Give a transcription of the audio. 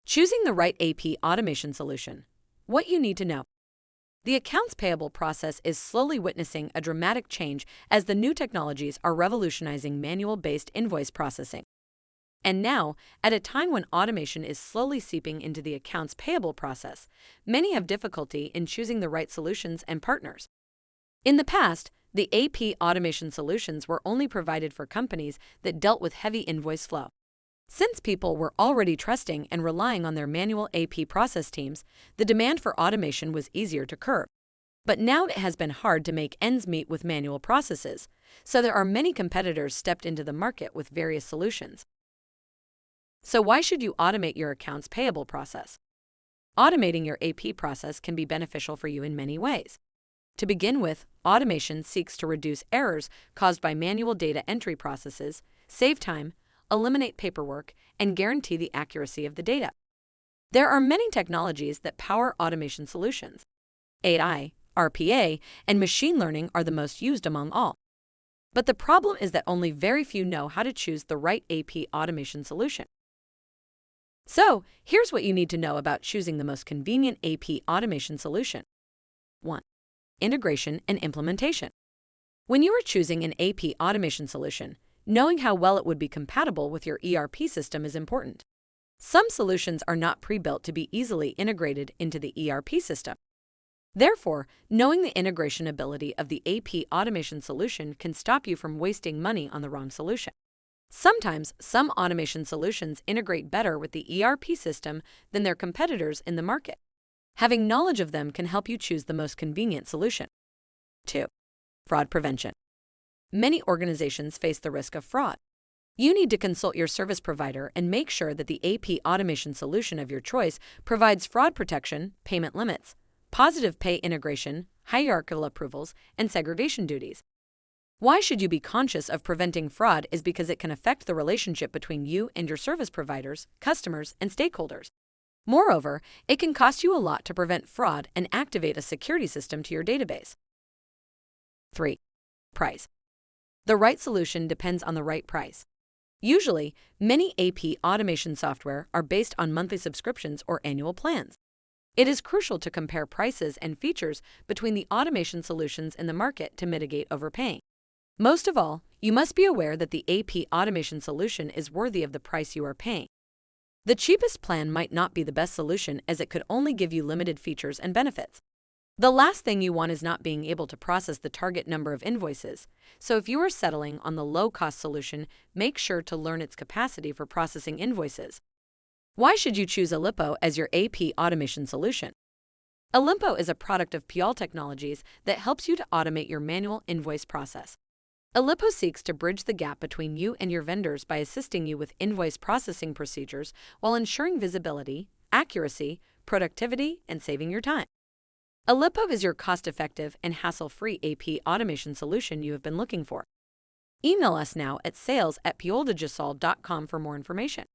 Choosing the right AP automation solution. What you need to know. The accounts payable process is slowly witnessing a dramatic change as the new technologies are revolutionizing manual-based invoice processing. And now, at a time when automation is slowly seeping into the accounts payable process, many have difficulty in choosing the right solutions and partners. In the past, the AP automation solutions were only provided for companies that dealt with heavy invoice flow. Since people were already trusting and relying on their manual AP process teams, the demand for automation was easier to curb. But now it has been hard to make ends meet with manual processes, so there are many competitors stepped into the market with various solutions. So why should you automate your accounts payable process? Automating your AP process can be beneficial for you in many ways. To begin with, automation seeks to reduce errors caused by manual data entry processes, save time, eliminate paperwork, and guarantee the accuracy of the data. There are many technologies that power automation solutions. AI, RPA, and machine learning are the most used among all. But the problem is that only very few know how to choose the right AP automation solution. So, here's what you need to know about choosing the most convenient AP automation solution. 1. Integration and implementation. When you are choosing an AP automation solution, knowing how well it would be compatible with your ERP system is important. Some solutions are not pre-built to be easily integrated into the ERP system. Therefore, knowing the integration ability of the AP automation solution can stop you from wasting money on the wrong solution. Sometimes, some automation solutions integrate better with the ERP system than their competitors in the market. Having knowledge of them can help you choose the most convenient solution. 2. Fraud prevention. Many organizations face the risk of fraud. You need to consult your service provider and make sure that the AP automation solution of your choice provides fraud protection, payment limits, positive pay integration, hierarchical approvals, and segregation duties. Why should you be conscious of preventing fraud is because it can affect the relationship between you and your service providers, customers, and stakeholders. Moreover, it can cost you a lot to prevent fraud and activate a security system to your database. 3. Price. The right solution depends on the right price. Usually, many AP automation software are based on monthly subscriptions or annual plans. It is crucial to compare prices and features between the automation solutions in the market to mitigate overpaying. Most of all, you must be aware that the AP automation solution is worthy of the price you are paying. The cheapest plan might not be the best solution as it could only give you limited features and benefits. The last thing you want is not being able to process the target number of invoices, so if you are settling on the low-cost solution, make sure to learn its capacity for processing invoices. Why should you choose ELIPO as your AP automation solution? ELIPO is a product of PL Technologies that helps you to automate your manual invoice process. ELIPO seeks to bridge the gap between you and your vendors by assisting you with invoice processing procedures while ensuring visibility, accuracy, productivity, and saving your time. ELIPO is your cost-effective and hassle-free AP automation solution you have been looking for. Email us now at sales@pioldejasol.com for more information.